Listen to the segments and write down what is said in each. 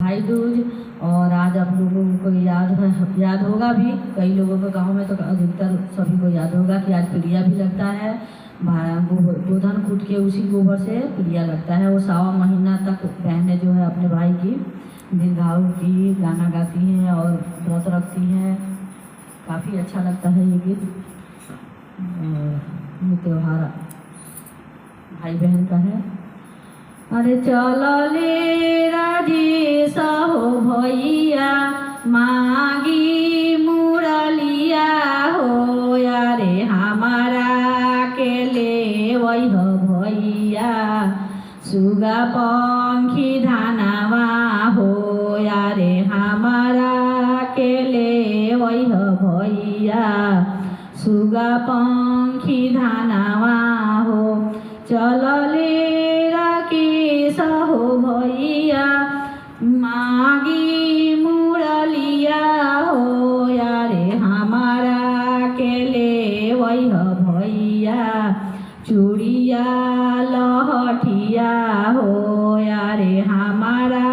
भाई दूज। और आज आप लोगों को याद होगा भी, कई लोगों के गांव में तो अधिकतर सभी को याद होगा कि आज पिड़िया भी लगता है। गोधन कूट के उसी गोबर से पिड़िया लगता है। वो 1.25 महीना तक बहनें जो है अपने भाई की दीर्घायु की गाना गाती हैं और व्रत रखती हैं। काफ़ी अच्छा लगता है ये गीत। ये त्योहार भाई बहन का है। अरे चलले राजेश हो भैया मागी मुरलिया हो, यारे हमारा के ले वही हो भैया सुगा पंखी धानावा हो, यारे हमारा के ले वही हो भैया सुगा पंखी धानावा हो। चलले राकेश हो भैया मागी मुरलिया हो, यारे हमारा के ले वही हो भैया चूड़िया लहठिया हो, यारे हमारा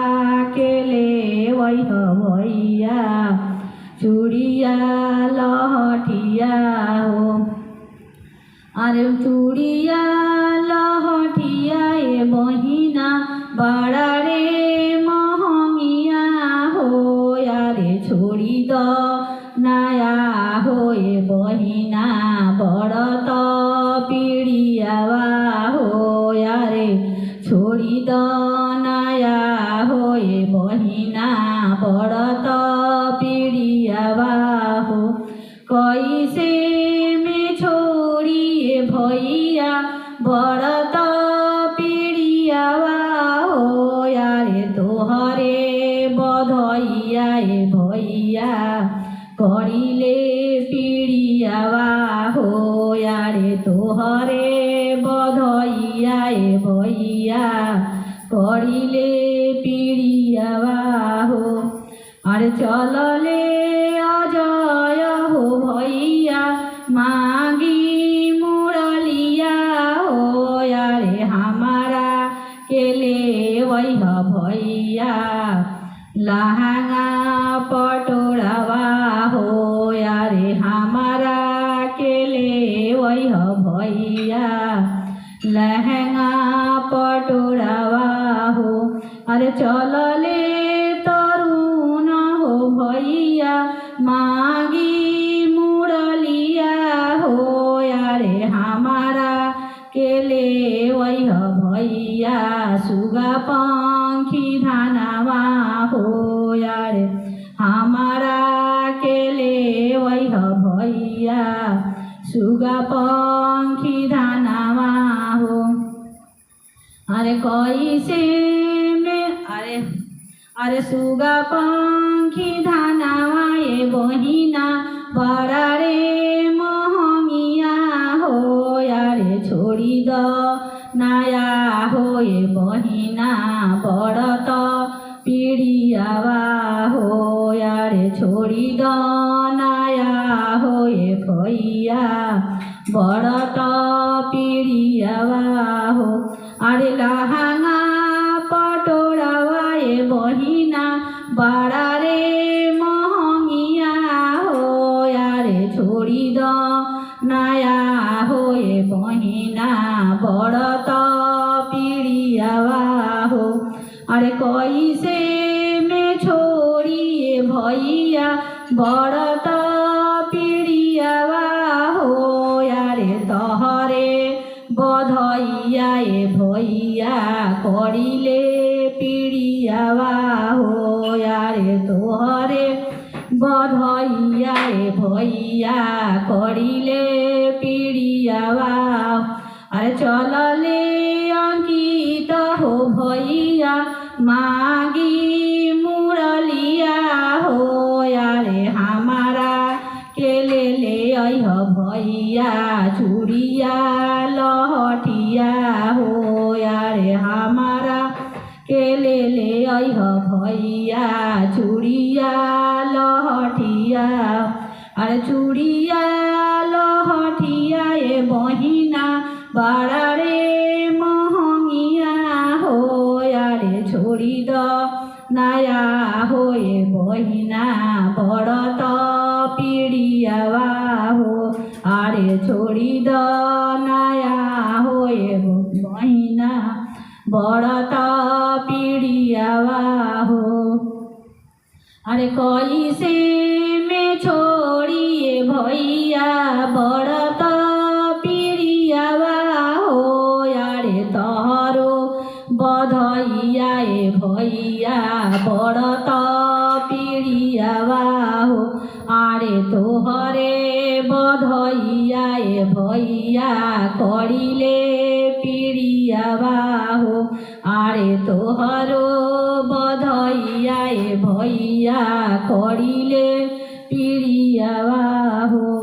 के ले वही हो भैया चूड़िया लहठिया हो। अरे चूड़िया लहठिया ए बहिना बड़ा रे महंगिया हो, यारे छोड़ी दो नया हो ए बहिना बड़ा तो पीड़ियावा हो, यारे छोड़ी दो नया हो ए बहिना बड़ा तो पीड़ियावा हो। कैसे में छोड़ी भैया बड़ा तो पीड़ियावा हो, यारे तोहरे बधैया ए भैया करिले पीड़ियावा हो, यारे तोहरे बधैया ए भैया करिले पीड़ियावा हो। अरे चलले अजय हो भैया मागी मुरलिया हो, यारे हमारा के ले वही हो भैया लहंगा पटोरावा हो, यारे हमारा के ले वही हो भैया लहंगा पटोरावा हो। अरे चलले तरुण हो भैया मागी मुरलिया हो, यारे हमारा के ले वही हो भैया सुगा पंखी धानावा हो, यारे हमारा के ले वही हो भैया सुगा पंखी धानावा हो। अरे कैसे में अरे सुगा पंखी धानावा ए बहिना बड़ा रे महंगिया हो, यारे छोड़ी दो नया हो ए बहिना बड़ा तो पीड़ियावा हो, यारे छोड़ी दो नया हो ए भैया बड़ा तो पीड़ियावा हो। अरे लहंगा पटोरावा ए बहिना बड़ा रे महंगिया हो, यारे छोड़ी दो नया हो ए बहिना बड़ा तो पीड़ियावा हो। अरे कैसे में छोड़ी ए भैया बड़ा तो पीड़ियावा हो, यारे तोहरे बधैया ए भैया करिले पीड़ियावा हो, यारे तोहरे बधैया ए भैया करिले पीड़ियावा। अरे चलले अंकित हो भैया मागी मुरलिया हो, यारे हमारा के ले आई हो भैया चूड़िया लहठिया हो, यारे हमारा के ले आई हो भैया चूड़िया लहठिया। अरे चूड़िया लहठिया ए बहिना बड़ा रे महंगिया हो, यारे छोड़ी दो नया होए बहिना बड़त पीड़ियावा हो अरे छोड़ी द नया होए बहिना बड़त पीड़ियावा हो अरे कैसे में छोड़िए भैया बड़त पीड़ियावा हो अरे तोहरो बधैया ए भैया बड़त पीड़ियावा हो अरे तोहरे बधैया ए भैया करिले पीड़ियावा हो अरे तोहरो बधैया ए भैया करिले पीड़ियावा हो।